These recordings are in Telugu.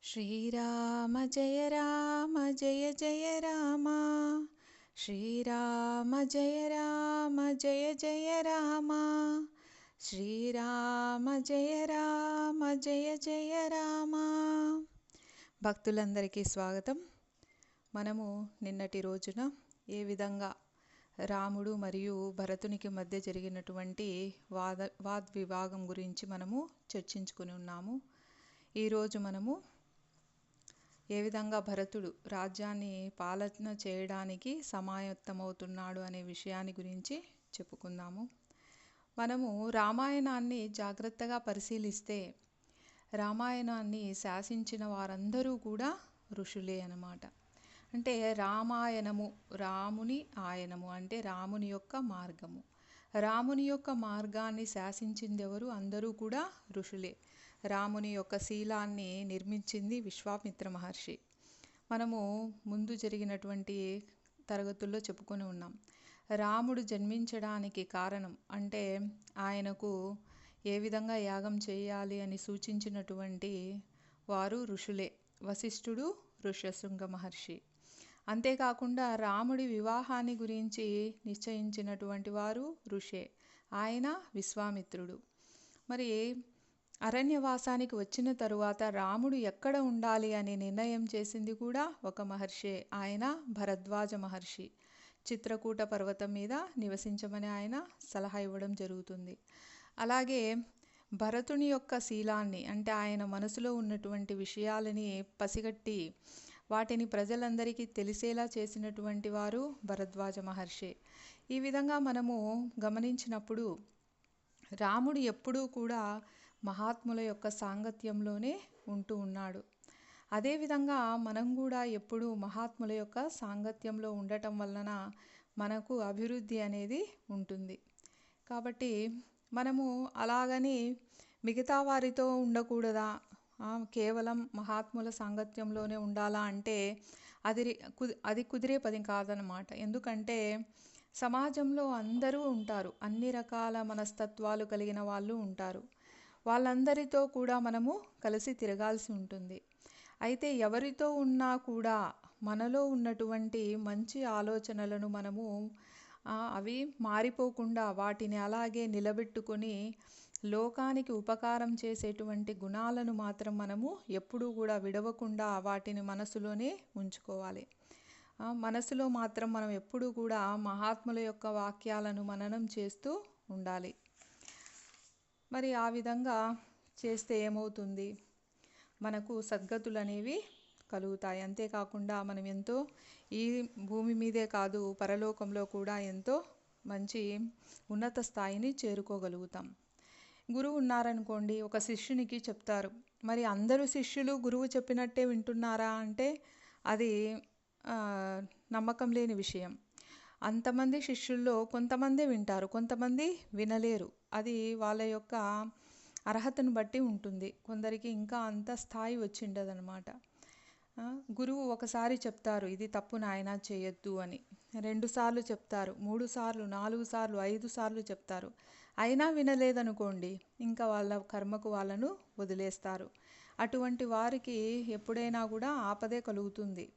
శ్రీరామ జయ జయ రామ శ్రీరామ జయ జయ రామ శ్రీరామ జయ జయ రామ. భక్తులందరికీ స్వాగతం. మనము నిన్నటి రోజున ఏ విధంగా రాముడు మరియు భరతునికి మధ్య జరిగినటువంటి వాద్వివాదం గురించి మనము చర్చించుకుని ఉన్నాము. ఈరోజు మనము ఏ విధంగా భరతుడు రాజ్యాన్ని పాలన చేయడానికి సమాయత్తమవుతున్నాడు అనే విషయాన్ని గురించి చెప్పుకుందాము. మనము రామాయణాన్ని జాగ్రత్తగా పరిశీలిస్తే రామాయణాన్ని శాసించిన వారందరూ కూడా ఋషులే అన్నమాట. అంటే రామాయణము, రాముని ఆయనము అంటే రాముని యొక్క మార్గము. రాముని యొక్క మార్గాన్ని శాసించింది ఎవరు? అందరూ కూడా ఋషులే. రాముని యొక్క శీలాన్ని నిర్మించింది విశ్వామిత్ర మహర్షి. మనము ముందు జరిగినటువంటి తరగతుల్లో చెప్పుకొని ఉన్నాం. రాముడు జన్మించడానికి కారణం అంటే ఆయనకు ఏ విధంగా యాగం చేయాలి అని సూచించినటువంటి వారు ఋషులే. వశిష్ఠుడు, ఋష్యశృంగ మహర్షి. అంతేకాకుండా రాముడి వివాహాన్ని గురించి నిశ్చయించినటువంటి వారు ఋషే. ఆయన విశ్వామిత్రుడు. మరి అరణ్యవాసానికి వచ్చిన తరువాత రాముడు ఎక్కడ ఉండాలి అని నిర్ణయం చేసింది కూడా ఒక మహర్షే. ఆయన భరద్వాజ మహర్షి. చిత్రకూట పర్వతం మీద నివసించమని ఆయన సలహా ఇవ్వడం జరుగుతుంది. అలాగే భరతుని యొక్క శీలాన్ని అంటే ఆయన మనసులో ఉన్నటువంటి విషయాలని పసిగట్టి వాటిని ప్రజలందరికీ తెలిసేలా చేసినటువంటి వారు భరద్వాజ మహర్షి. ఈ విధంగా మనము గమనించినప్పుడు రాముడు ఎప్పుడూ కూడా మహాత్ముల యొక్క సాంగత్యంలోనే ఉంటూ ఉన్నాడు. అదేవిధంగా మనం కూడా ఎప్పుడూ మహాత్ముల యొక్క సాంగత్యంలో ఉండటం వలన మనకు అభివృద్ధి అనేది ఉంటుంది. కాబట్టి మనము అలాగని మిగతా వారితో ఉండకూడదా, కేవలం మహాత్ముల సాంగత్యంలోనే ఉండాలా అంటే అది కుదిరే పని కాదనమాట. ఎందుకంటే సమాజంలో అందరూ ఉంటారు, అన్ని రకాల మనస్తత్వాలు కలిగిన వాళ్ళు ఉంటారు. వాళ్ళందరితో కూడా మనము కలిసి తిరగాల్సి ఉంటుంది. అయితే ఎవరితో ఉన్నా కూడా మనలో ఉన్నటువంటి మంచి ఆలోచనలను మనము అవి మారిపోకుండా వాటిని అలాగే నిలబెట్టుకొని లోకానికి ఉపకారం చేసేటువంటి గుణాలను మాత్రం మనము ఎప్పుడూ కూడా విడవకుండా వాటిని మనసులోనే ఉంచుకోవాలి. మనసులో మాత్రం మనం ఎప్పుడూ కూడా మహాత్ముల యొక్క వాక్యాలను మననం చేస్తూ ఉండాలి. మరి ఆ విధంగా చేస్తే ఏమవుతుంది? మనకు సద్గతులు అనేవి కలుగుతాయి. అంతేకాకుండా మనం ఎంతో ఈ భూమి మీదే కాదు పరలోకంలో కూడా ఎంతో మంచి ఉన్నత స్థాయిని చేరుకోగలుగుతాం. గురువు ఉన్నారనుకోండి, ఒక శిష్యునికి చెప్తారు. మరి అందరూ శిష్యులు గురువు చెప్పినట్టే వింటున్నారా అంటే అది నమ్మకం లేని విషయం. అంతమంది శిష్యుల్లో కొంతమంది వింటారు, కొంతమంది వినలేరు. అది వాళ్ళ యొక్క అర్హతను బట్టి ఉంటుంది. కొందరికి ఇంకా అంత స్థాయి వచ్చిండదనమాట. గురువు ఒకసారి చెప్తారు, ఇది తప్పు నాయనా చేయొద్దు అని. 2 సార్లు చెప్తారు, 3 సార్లు, 4 సార్లు, 5 సార్లు చెప్తారు. అయినా వినలేదనుకోండి, ఇంకా వాళ్ళ కర్మకు వాళ్ళను వదిలేస్తారు. అటువంటి వారికి ఎప్పుడైనా కూడా ఆపదే కలుగుతుంది.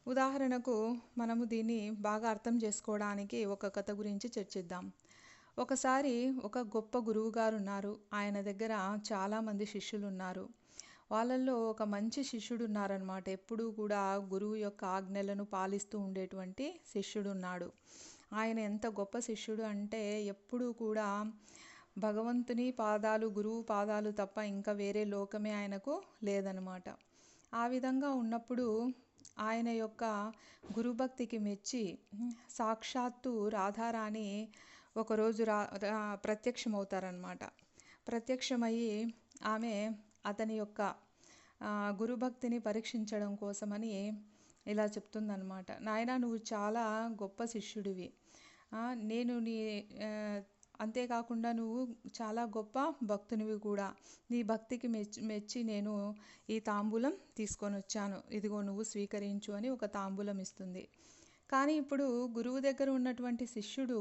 ఉదాహరణకు మనము దీన్ని బాగా అర్థం చేసుకోవడానికి ఒక కథ గురించి చర్చిద్దాం. ఒకసారి ఒక గొప్ప గురువు గారు ఉన్నారు. ఆయన దగ్గర చాలామంది శిష్యులు ఉన్నారు. వాళ్ళల్లో ఒక మంచి శిష్యుడు ఉన్నారనమాట. ఎప్పుడూ కూడా గురువు యొక్క ఆజ్ఞలను పాలిస్తూ ఉండేటువంటి శిష్యుడు ఉన్నాడు. ఆయన ఎంత గొప్ప శిష్యుడు అంటే ఎప్పుడూ కూడా భగవంతుని పాదాలు, గురువు పాదాలు తప్ప ఇంకా వేరే లోకమే ఆయనకు లేదనమాట. ఆ విధంగా ఉన్నప్పుడు ఆయన యొక్క గురుభక్తికి మెచ్చి సాక్షాత్తు రాధారాణి ఒకరోజు ప్రత్యక్షమవుతారనమాట. ప్రత్యక్షమయ్యి ఆమె అతని యొక్క గురుభక్తిని పరీక్షించడం కోసమని ఇలా చెప్తుందనమాట. నాయనా, నువ్వు చాలా గొప్ప శిష్యుడివి. నేను అంతేకాకుండా నువ్వు చాలా గొప్ప భక్తునివి కూడా. నీ భక్తికి మెచ్చి నేను ఈ తాంబూలం తీసుకొని వచ్చాను, ఇదిగో నువ్వు స్వీకరించు అని ఒక తాంబూలం ఇస్తుంది. కానీ ఇప్పుడు గురువు దగ్గర ఉన్నటువంటి శిష్యుడు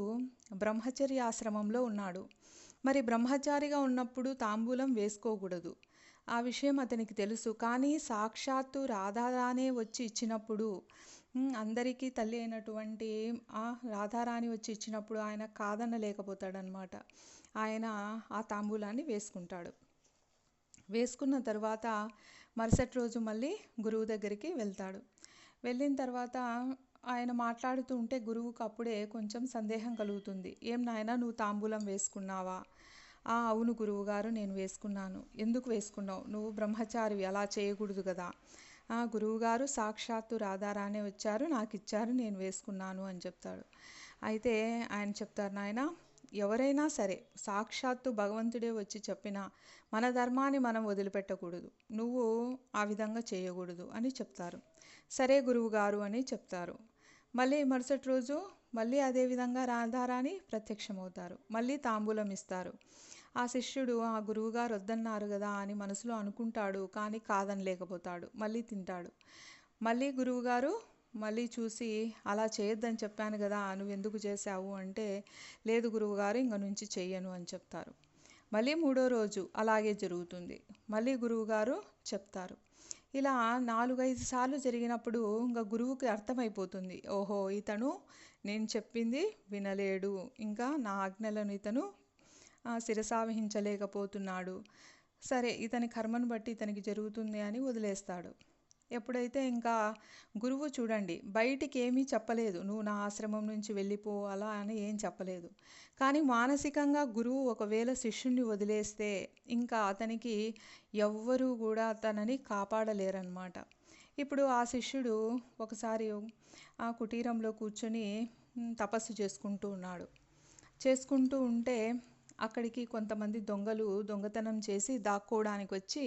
బ్రహ్మచర్య ఆశ్రమంలో ఉన్నాడు. మరి బ్రహ్మచారిగా ఉన్నప్పుడు తాంబూలం వేసుకోకూడదు. ఆ విషయం అతనికి తెలుసు. కానీ సాక్షాత్తు రాధారాణే వచ్చి ఇచ్చినప్పుడు, అందరికీ తల్లి అయినటువంటి ఆ రాధారాణి వచ్చి ఇచ్చినప్పుడు ఆయన కాదనలేకపోతాడనమాట. ఆయన ఆ తాంబూలాన్ని వేసుకుంటాడు. వేసుకున్న తర్వాత మరుసటి రోజు మళ్ళీ గురువు దగ్గరికి వెళ్తాడు. వెళ్ళిన తర్వాత ఆయన మాట్లాడుతూ ఉంటే గురువుకు అప్పుడే కొంచెం సందేహం కలుగుతుంది. ఏం నాయనా, నువ్వు తాంబూలం వేసుకున్నావా? అవును గురువుగారు, నేను వేసుకున్నాను. ఎందుకు వేసుకున్నావు? నువ్వు బ్రహ్మచారివి, అలా చేయకూడదు కదా. గురువుగారు సాక్షాత్తు రాధారాణే వచ్చారు, నాకు ఇచ్చారు, నేను వేసుకున్నాను అని చెప్తాడు. అయితే ఆయన చెప్తారు, నాయన, ఎవరైనా సరే సాక్షాత్తు భగవంతుడే వచ్చి చెప్పినా మన ధర్మాన్ని మనం వదిలిపెట్టకూడదు, నువ్వు ఆ విధంగా చేయకూడదు అని చెప్తారు. సరే గురువుగారు అని చెప్తారు. మళ్ళీ మరుసటి రోజు మళ్ళీ అదేవిధంగా రాధారాణి ప్రత్యక్షమవుతారు. మళ్ళీ తాంబూలం ఇస్తారు. ఆ శిష్యుడు ఆ గురువుగారు వద్దన్నారు కదా అని మనసులో అనుకుంటాడు, కానీ కాదనలేకపోతాడు. మళ్ళీ తింటాడు. మళ్ళీ గురువుగారు మళ్ళీ చూసి, అలా చేయొద్దని చెప్పాను కదా, నువ్వెందుకు చేశావు అంటే, లేదు గురువుగారు, ఇంక నుంచి చెయ్యను అని చెప్తారు. మళ్ళీ 3వ రోజు అలాగే జరుగుతుంది. మళ్ళీ గురువుగారు చెప్తారు. ఇలా 4-5 సార్లు జరిగినప్పుడు ఇంకా గురువుకి అర్థమైపోతుంది, ఓహో ఇతను నేను చెప్పింది వినలేడు, ఇంకా నా ఆజ్ఞలను ఇతను శిరసావహించలేకపోతున్నాడు, సరే ఇతని కర్మను బట్టి ఇతనికి జరుగుతుంది అని వదిలేస్తాడు. ఎప్పుడైతే ఇంకా గురువు చూడండి, బయటికి ఏమీ చెప్పలేదు, నువ్వు నా ఆశ్రమం నుంచి వెళ్ళిపో అలా అని ఏం చెప్పలేదు. కానీ మానసికంగా గురువు ఒకవేళ శిష్యుణ్ణి వదిలేస్తే ఇంకా అతనికి ఎవ్వరూ కూడా తనని కాపాడలేరన్నమాట. ఇప్పుడు ఆ శిష్యుడు ఒకసారి ఆ కుటీరంలో కూర్చొని తపస్సు చేసుకుంటూ ఉన్నాడు. చేసుకుంటూ ఉంటే అక్కడికి కొంతమంది దొంగలు దొంగతనం చేసి దాక్కోవడానికి వచ్చి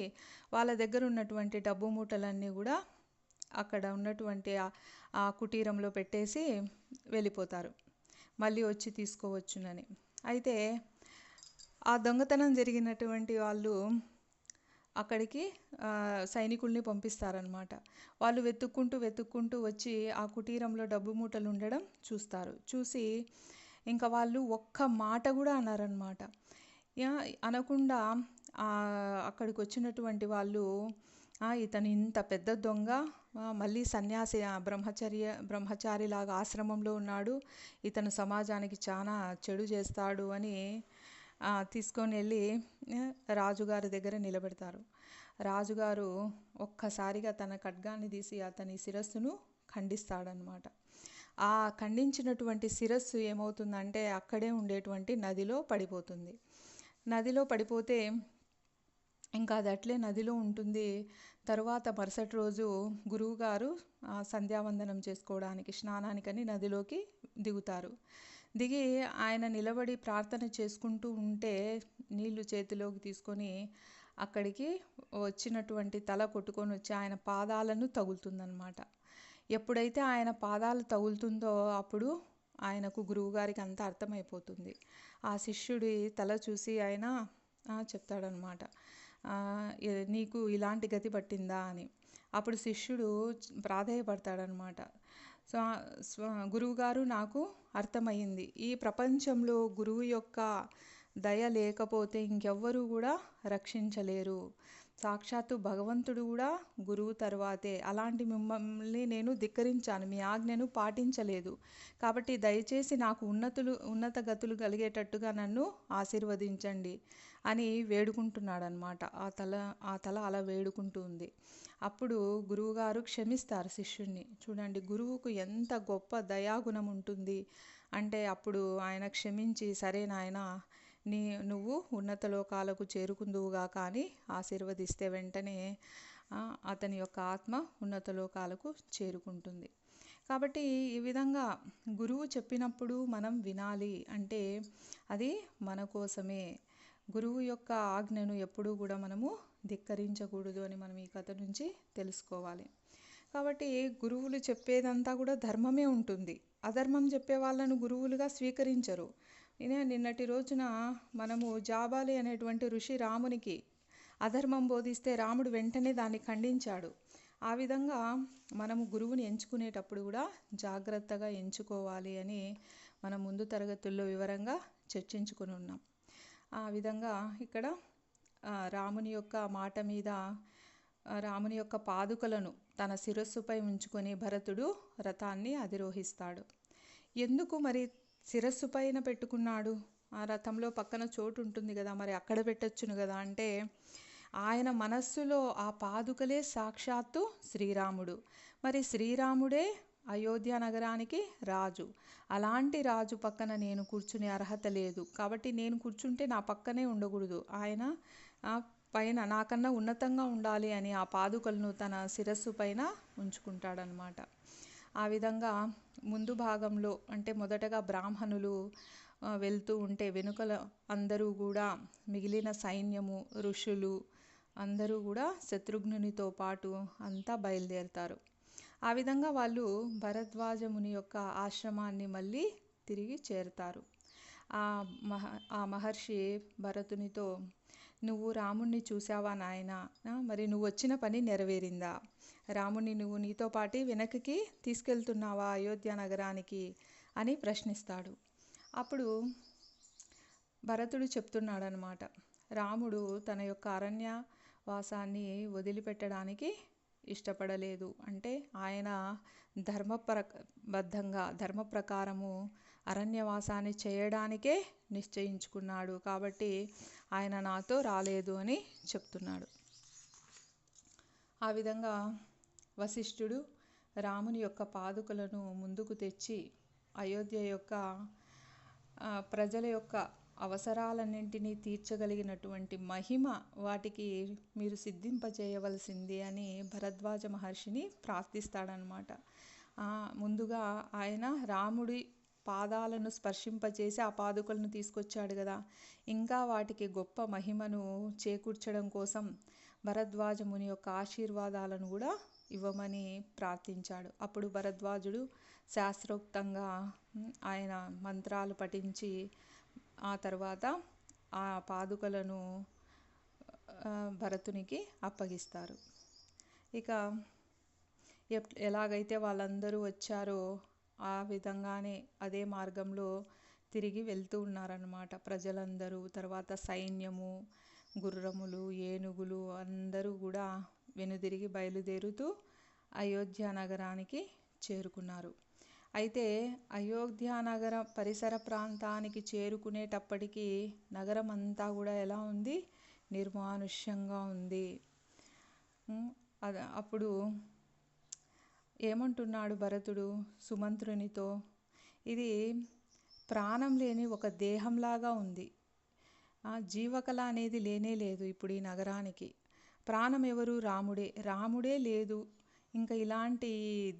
వాళ్ళ దగ్గర ఉన్నటువంటి డబ్బు మూటలన్నీ కూడా అక్కడ ఉన్నటువంటి ఆ కుటీరంలో పెట్టేసి వెళ్ళిపోతారు, మళ్ళీ వచ్చి తీసుకోవచ్చునని. అయితే ఆ దొంగతనం జరిగినటువంటి వాళ్ళు అక్కడికి సైనికుల్ని పంపిస్తారనమాట. వాళ్ళు వెతుక్కుంటూ వచ్చి ఆ కుటీరంలో డబ్బు మూటలు ఉండడం చూస్తారు. చూసి ఇంకా వాళ్ళు ఒక్క మాట కూడా అన్నారనమాట. అనకుండా అక్కడికి వచ్చినటువంటి వాళ్ళు, ఇతను ఇంత పెద్ద దొంగ, మళ్ళీ సన్యాసి బ్రహ్మచారిలాగా ఆశ్రమంలో ఉన్నాడు, ఇతను సమాజానికి చాలా చెడు చేస్తాడు అని తీసుకొని వెళ్ళి రాజుగారి దగ్గర నిలబెడతారు. రాజుగారు ఒక్కసారిగా తన ఖడ్గాన్ని తీసి అతని శిరస్సును ఖండిస్తాడనమాట. ఆ ఖండించినటువంటి శిరస్సు ఏమవుతుందంటే అక్కడే ఉండేటువంటి నదిలో పడిపోతుంది. నదిలో పడిపోతే ఇంకా అది అట్లే నదిలో ఉంటుంది. తరువాత మరుసటి రోజు గురువుగారు సంధ్యావందనం చేసుకోవడానికి స్నానానికని నదిలోకి దిగుతారు. దిగి ఆయన నిలబడి ప్రార్థన చేసుకుంటూ ఉంటే నీళ్లు చేతిలోకి తీసుకొని అక్కడికి వచ్చినటువంటి తల కొట్టుకొని వచ్చి ఆయన పాదాలను తగులుతుందన్నమాట. ఎప్పుడైతే ఆయన పాదాలు తగులుతుందో అప్పుడు ఆయనకు గురువుగారికి అంతా అర్థమైపోతుంది. ఆ శిష్యుడి తల చూసి ఆయన చెప్తాడనమాట, నీకు ఇలాంటి గతి పట్టిందా అని. అప్పుడు శిష్యుడు ప్రాధేయపడతాడనమాట. గురువుగారు, నాకు అర్థమయ్యింది, ఈ ప్రపంచంలో గురువు యొక్క దయ లేకపోతే ఇంకెవ్వరూ కూడా రక్షించలేరు, సాక్షాత్తు భగవంతుడు కూడా గురువు తర్వాతే, అలాంటి మిమ్మల్ని నేను ధిక్కరించాను, మీ ఆజ్ఞను పాటించలేదు, కాబట్టి దయచేసి నాకు ఉన్నత గతులు కలిగేటట్టుగా నన్ను ఆశీర్వదించండి అని వేడుకుంటున్నాడనమాట. ఆ తల అలా వేడుకుంటూ ఉంది. అప్పుడు గురువుగారు క్షమిస్తారు శిష్యుణ్ణి. చూడండి, గురువుకు ఎంత గొప్ప దయాగుణం ఉంటుంది అంటే అప్పుడు ఆయన క్షమించి, సరే నాయనా, నువ్వు ఉన్నత లోకాలకు చేరుకుందువుగా కానీ ఆశీర్వదిస్తే వెంటనే అతని యొక్క ఆత్మ ఉన్నత లోకాలకు చేరుకుంటుంది. కాబట్టి ఈ విధంగా గురువు చెప్పినప్పుడు మనం వినాలి, అంటే అది మన కోసమే. గురువు యొక్క ఆజ్ఞను ఎప్పుడూ కూడా మనము ధిక్కరించకూడదు అని మనం ఈ కథ నుంచి తెలుసుకోవాలి. కాబట్టి గురువులు చెప్పేదంతా కూడా ధర్మమే ఉంటుంది. అధర్మం చెప్పే వాళ్ళను గురువులుగా స్వీకరించరు. నిన్నటి రోజున మనము జాబాలి అనేటువంటి ఋషి రామునికి అధర్మం బోధిస్తే రాముడు వెంటనే దాన్ని ఖండించాడు. ఆ విధంగా మనము గురువుని ఎంచుకునేటప్పుడు కూడా జాగ్రత్తగా ఎంచుకోవాలి అని మనం ముందు తరగతుల్లో వివరంగా చర్చించుకుని ఉన్నాం. ఆ విధంగా ఇక్కడ రాముని యొక్క మాట మీద రాముని యొక్క పాదుకలను తన శిరస్సుపై ఉంచుకొని భరతుడు రథాన్ని అధిరోహిస్తాడు. ఎందుకు మరి శిరస్సు పైన పెట్టుకున్నాడు? ఆ రథంలో పక్కన చోటు ఉంటుంది కదా, మరి అక్కడ పెట్టొచ్చును కదా అంటే, ఆయన మనస్సులో ఆ పాదుకలే సాక్షాత్తు శ్రీరాముడు. మరి శ్రీరాముడే అయోధ్య నగరానికి రాజు. అలాంటి రాజు పక్కన నేను కూర్చునే అర్హత లేదు, కాబట్టి నేను కూర్చుంటే నా పక్కనే ఉండకూడదు, ఆయన పైన నాకన్నా ఉన్నతంగా ఉండాలి అని ఆ పాదుకలను తన శిరస్సు పైన ఉంచుకుంటాడనమాట. ఆ విధంగా ముందు భాగంలో అంటే మొదటగా బ్రాహ్మణులు వెళ్తూ ఉంటే వెనుకల అందరూ కూడా మిగిలిన సైన్యము, ఋషులు అందరూ కూడా శత్రుఘ్నునితో పాటు అంతా బయలుదేరుతారు. ఆ విధంగా వాళ్ళు భరద్వాజ ముని యొక్క ఆశ్రమాన్ని మళ్ళీ తిరిగి చేరుతారు. ఆ మహర్షి భరతునితో, నువ్వు రాముణ్ణి చూసావా నాయనా? మరి నువ్వు వచ్చిన పని నెరవేరిందా? రాముణ్ణి నువ్వు నీతో పాటు వెనక్కి తీసుకెళ్తున్నావా అయోధ్య నగరానికి అని ప్రశ్నిస్తాడు. అప్పుడు భరతుడు చెప్తున్నాడనమాట, రాముడు తన యొక్క అరణ్యవాసాన్ని వదిలిపెట్టడానికి ఇష్టపడలేదు. అంటే ఆయన ధర్మ ప్రకారము అరణ్యవాసాన్ని చేయడానికే నిశ్చయించుకున్నాడు, కాబట్టి ఆయన నాతో రాలేదు అని చెప్తున్నాడు. ఆ విధంగా వశిష్ఠుడు రాముని యొక్క పాదుకలను ముందుకు తెచ్చి అయోధ్య యొక్క ప్రజల యొక్క అవసరాలన్నింటినీ తీర్చగలిగినటువంటి మహిమ వాటికి మీరు సిద్ధింపజేయవలసింది అని భరద్వాజ మహర్షిని ప్రార్థిస్తాడనమాట. ముందుగా ఆయన రాముడి పాదాలను స్పర్శింపజేసి ఆ పాదుకలను తీసుకొచ్చాడు కదా, ఇంకా వాటికి గొప్ప మహిమను చేకూర్చడం కోసం భరద్వాజ ముని యొక్క ఆశీర్వాదాలను కూడా ఇవ్వమని ప్రార్థించాడు. అప్పుడు భరద్వాజుడు శాస్త్రోక్తంగా ఆయన మంత్రాలు పఠించి ఆ తర్వాత ఆ పాదుకలను భరతునికి అప్పగిస్తారు. ఇక ఎలాగైతే వాళ్ళందరూ వచ్చారో ఆ విధంగానే అదే మార్గంలో తిరిగి వెళ్తూ ఉన్నారన్నమాట ప్రజలందరూ. తర్వాత సైన్యము, గుర్రములు, ఏనుగులు అందరూ కూడా వెనుదిరిగి బయలుదేరుతూ అయోధ్య నగరానికి చేరుకున్నారు. అయితే అయోధ్య నగర పరిసర ప్రాంతానికి చేరుకునేటప్పటికీ నగరం అంతా కూడా ఎలా ఉంది? నిర్మానుష్యంగా ఉంది. అప్పుడు ఏమంటున్నాడు భరతుడు సుమంత్రునితో, ఇది ప్రాణం లేని ఒక దేహంలాగా ఉంది, జీవకళ అనేది లేనే లేదు ఇప్పుడు ఈ నగరానికి. ప్రాణం ఎవరు? రాముడే లేదు, ఇంకా ఇలాంటి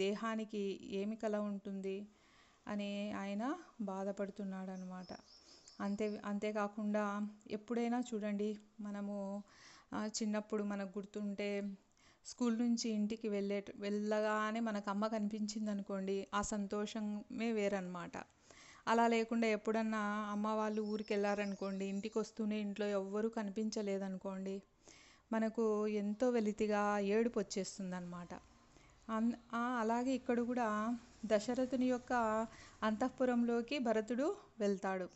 దేహానికి ఏమి కళ ఉంటుంది అని ఆయన బాధపడుతున్నాడు అనమాట. అంతేకాకుండా ఎప్పుడైనా చూడండి, మనము చిన్నప్పుడు మనకు గుర్తుంటే స్కూల్ నుంచి ఇంటికి వెళ్ళగానే మనకు అమ్మ కనిపించింది అనుకోండి, ఆ సంతోషమే వేరనమాట. అలా లేకుండా ఎప్పుడన్నా అమ్మ వాళ్ళు ఊరికి వెళ్ళారనుకోండి, ఇంటికి వస్తూనే ఇంట్లో ఎవ్వరూ కనిపించలేదనుకోండి, మనకు ఎంతో వెలితిగా ఏడుపు వచ్చేస్తుంది అనమాట. అలాగే ఇక్కడ కూడా దశరథుని యొక్క అంతఃపురంలోకి భరతుడు వెళ్తాడు.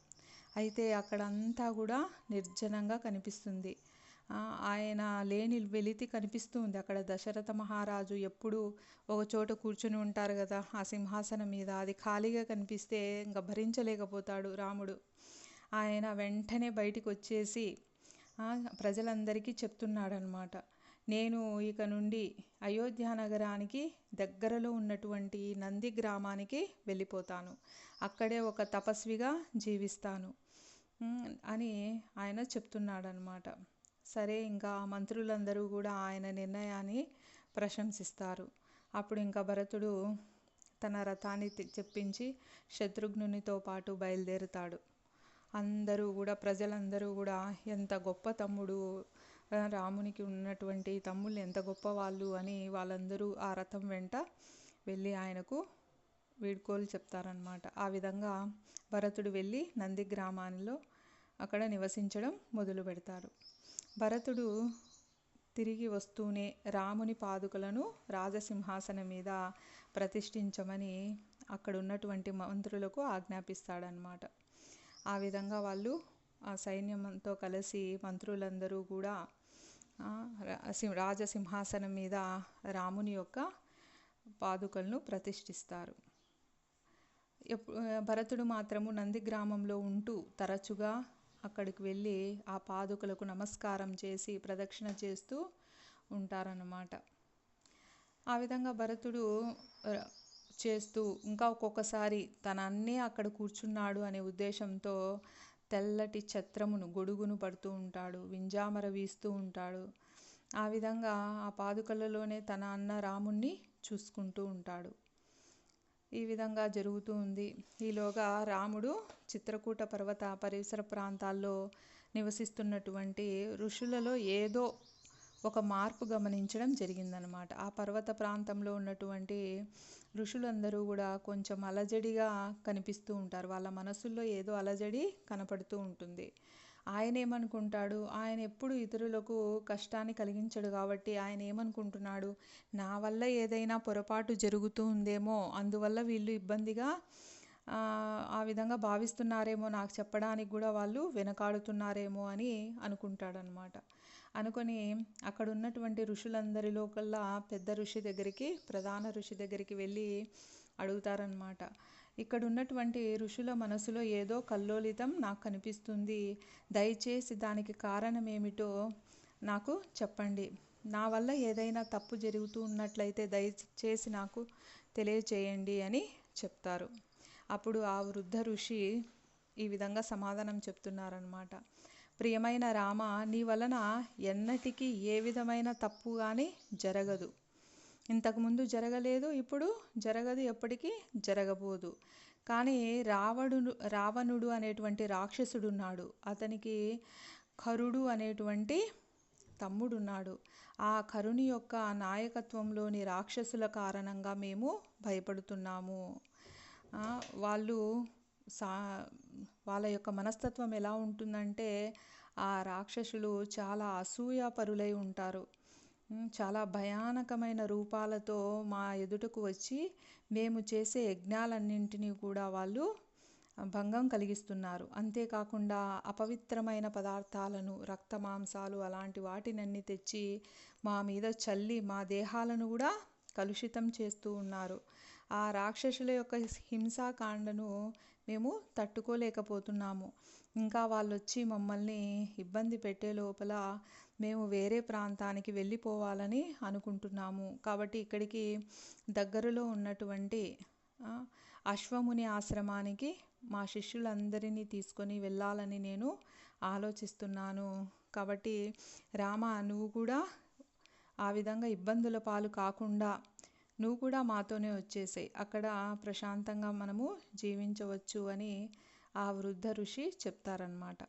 అయితే అక్కడంతా కూడా నిర్జనంగా కనిపిస్తుంది. ఆయన లేని వెలితి కనిపిస్తుంది. అక్కడ దశరథ మహారాజు ఎప్పుడు ఒక చోట కూర్చుని ఉంటారు కదా ఆ సింహాసనం మీద, అది ఖాళీగా కనిపిస్తే ఇంకా భరించలేకపోతాడు రాముడు. ఆయన వెంటనే బయటికి వచ్చేసి ప్రజలందరికీ చెప్తున్నాడనమాట, నేను ఇక నుండి అయోధ్య నగరానికి దగ్గరలో ఉన్నటువంటి నంది గ్రామానికి వెళ్ళిపోతాను, అక్కడే ఒక తపస్విగా జీవిస్తాను అని ఆయన చెప్తున్నాడనమాట. సరే, ఇంకా మంత్రులందరూ కూడా ఆయన నిర్ణయాన్ని ప్రశంసిస్తారు. అప్పుడు ఇంకా భరతుడు తన రథాన్ని చెప్పించి శత్రుఘ్నునితో పాటు బయలుదేరుతాడు. ప్రజలందరూ కూడా ఎంత గొప్ప తమ్ముడు, రామునికి ఉన్నటువంటి తమ్ముళ్ళు ఎంత గొప్ప వాళ్ళు అని వాళ్ళందరూ ఆ రథం వెంట వెళ్ళి ఆయనకు వీడ్కోలు చెప్తారనమాట. ఆ విధంగా భరతుడు వెళ్ళి నంది గ్రామాల్లో అక్కడ నివసించడం మొదలు పెడతారు. భరతుడు తిరిగి వస్తూనే రాముని పాదుకలను రాజసింహాసనం మీద ప్రతిష్ఠించమని అక్కడ ఉన్నటువంటి మంత్రులకు ఆజ్ఞాపిస్తాడనమాట. ఆ విధంగా వాళ్ళు ఆ సైన్యంతో కలిసి మంత్రులందరూ కూడా రాజసింహాసనం మీద రాముని యొక్క పాదుకలను ప్రతిష్ఠిస్తారు. భరతుడు మాత్రము నందిగ్రామంలో ఉంటూ తరచుగా అక్కడికి వెళ్ళి ఆ పాదుకలకు నమస్కారం చేసి ప్రదక్షిణ చేస్తూ ఉంటారన్నమాట. ఆ విధంగా భరతుడు చేస్తూ ఇంకా ఒక్కొక్కసారి తన అన్నే అక్కడ కూర్చున్నాడు అనే ఉద్దేశంతో తెల్లటి ఛత్రమును గొడుగును పడుతూ ఉంటాడు, వింజామర వీస్తూ ఉంటాడు. ఆ విధంగా ఆ పాదుకలలోనే తన అన్న రాముణ్ణి చూసుకుంటూ ఉంటాడు. ఈ విధంగా జరుగుతూ ఉంది. ఈలోగా రాముడు చిత్రకూట పర్వత పరిసర ప్రాంతాల్లో నివసిస్తున్నటువంటి ఋషులలో ఏదో ఒక మార్పు గమనించడం జరిగిందనమాట. ఆ పర్వత ప్రాంతంలో ఉన్నటువంటి ఋషులందరూ కూడా కొంచెం అలజడిగా కనిపిస్తూ ఉంటారు. వాళ్ళ మనసుల్లో ఏదో అలజడి కనపడుతూ ఉంటుంది. ఆయన ఏమనుకుంటాడు, ఆయన ఎప్పుడు ఇతరులకు కష్టాన్ని కలిగించడు కాబట్టి ఆయన ఏమనుకుంటున్నాడు, నా వల్ల ఏదైనా పొరపాటు జరుగుతూ ఉందేమో, అందువల్ల వీళ్ళు ఇబ్బందిగా ఆ విధంగా భావిస్తున్నారేమో, నాకు చెప్పడానికి కూడా వాళ్ళు వెనకాడుతున్నారేమో అని అనుకుంటాడనమాట. అనుకొని అక్కడ ఉన్నటువంటి ఋషులందరిలో కల్లా పెద్ద ఋషి దగ్గరికి, ప్రధాన ఋషి దగ్గరికి వెళ్ళి అడుగుతారనమాట. ఇక్కడ ఉన్నటువంటి ఋషుల మనసులో ఏదో కల్లోలితం నాకు కనిపిస్తుంది, దయచేసి దానికి కారణం ఏమిటో నాకు చెప్పండి, నా వల్ల ఏదైనా తప్పు జరుగుతూ ఉన్నట్లయితే దయచేసి నాకు తెలియచేయండి అని చెప్తారు. అప్పుడు ఆ వృద్ధ ఋషి ఈ విధంగా సమాధానం చెప్తున్నారనమాట. ప్రియమైన రామ, నీ వలన ఎన్నటికీ ఏ విధమైన తప్పు కానీ జరగదు. ఇంతకుముందు జరగలేదు, ఇప్పుడు జరగదు, ఎప్పటికీ జరగబోదు. కానీ రావణుడు అనేటువంటి రాక్షసుడున్నాడు. అతనికి కరుడు అనేటువంటి తమ్ముడున్నాడు. ఆ కరుని యొక్క నాయకత్వంలోని రాక్షసుల కారణంగా మేము భయపడుతున్నాము. వాళ్ళు వాళ్ళ యొక్క మనస్తత్వం ఎలా ఉంటుందంటే, ఆ రాక్షసులు చాలా అసూయాపరులై ఉంటారు. చాలా భయానకమైన రూపాలతో మా ఎదుటకు వచ్చి మేము చేసే యజ్ఞాలన్నింటినీ కూడా వాళ్ళు భంగం కలిగిస్తున్నారు. అంతేకాకుండా అపవిత్రమైన పదార్థాలను, రక్త మాంసాలు అలాంటి వాటినన్నీ తెచ్చి మా మీద చల్లి మా దేహాలను కూడా కలుషితం చేస్తూ ఉన్నారు. ఆ రాక్షసుల యొక్క హింసాకాండను మేము తట్టుకోలేకపోతున్నాము. ఇంకా వాళ్ళు వచ్చి మమ్మల్ని ఇబ్బంది పెట్టే లోపల మేము వేరే ప్రాంతానికి వెళ్ళిపోవాలని అనుకుంటున్నాము. కాబట్టి ఇక్కడికి దగ్గరలో ఉన్నటువంటి అశ్వముని ఆశ్రమానికి మా శిష్యులందరినీ తీసుకొని వెళ్ళాలని నేను ఆలోచిస్తున్నాను. కాబట్టి రామ, నువ్వు కూడా ఆ విధంగా ఇబ్బందుల పాలు కాకుండా నువ్వు కూడా మాతోనే వచ్చేసాయి, అక్కడ ప్రశాంతంగా మనము జీవించవచ్చు అని ఆ వృద్ధ ఋషి చెప్తారనమాట.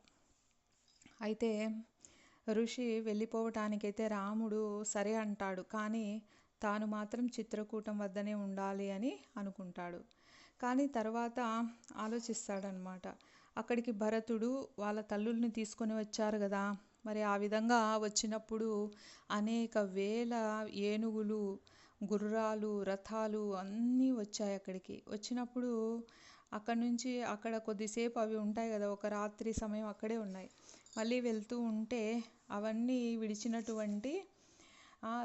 అయితే ఋషి వెళ్ళిపోవటానికైతే రాముడు సరే అంటాడు, కానీ తాను మాత్రం చిత్రకూటం వద్దనే ఉండాలి అని అనుకుంటాడు. కానీ తర్వాత ఆలోచిస్తాడనమాట. అక్కడికి భరతుడు వాళ్ళ తల్లుల్ని తీసుకొని వచ్చారు కదా, మరి ఆ విధంగా వచ్చినప్పుడు అనేక వేల ఏనుగులు, గుర్రాలు, రథాలు అన్నీ వచ్చాయి. అక్కడికి వచ్చినప్పుడు అక్కడ కొద్దిసేపు అవి ఉంటాయి కదా, ఒక రాత్రి సమయం అక్కడే ఉన్నాయి. మళ్ళీ వెళ్తూ ఉంటే అవన్నీ విడిచినటువంటి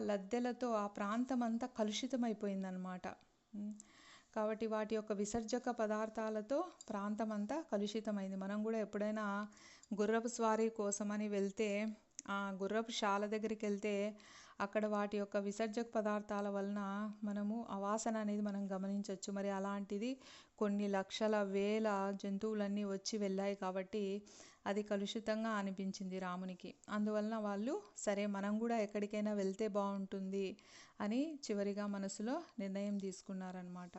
లద్దెలతో ఆ ప్రాంతం అంతా కలుషితమైపోయిందనమాట. కాబట్టి వాటి యొక్క విసర్జక పదార్థాలతో ప్రాంతం అంతా కలుషితమైంది. మనం కూడా ఎప్పుడైనా గుర్రపు స్వారీ కోసమని వెళ్తే ఆ గుర్రపు శాల దగ్గరికి వెళ్తే అక్కడ వాటి యొక్క విసర్జక పదార్థాల వలన మనము అవాసన అనేది మనం గమనించవచ్చు. మరి అలాంటిది కొన్ని లక్షల వేల జంతువులన్నీ వచ్చి వెళ్ళాయి కాబట్టి అది కలుషితంగా అనిపించింది రామునికి. అందువలన వాళ్ళు సరే మనం కూడా ఎక్కడికైనా వెళ్తే బాగుంటుంది అని చివరిగా మనసులో నిర్ణయం తీసుకున్నారనమాట.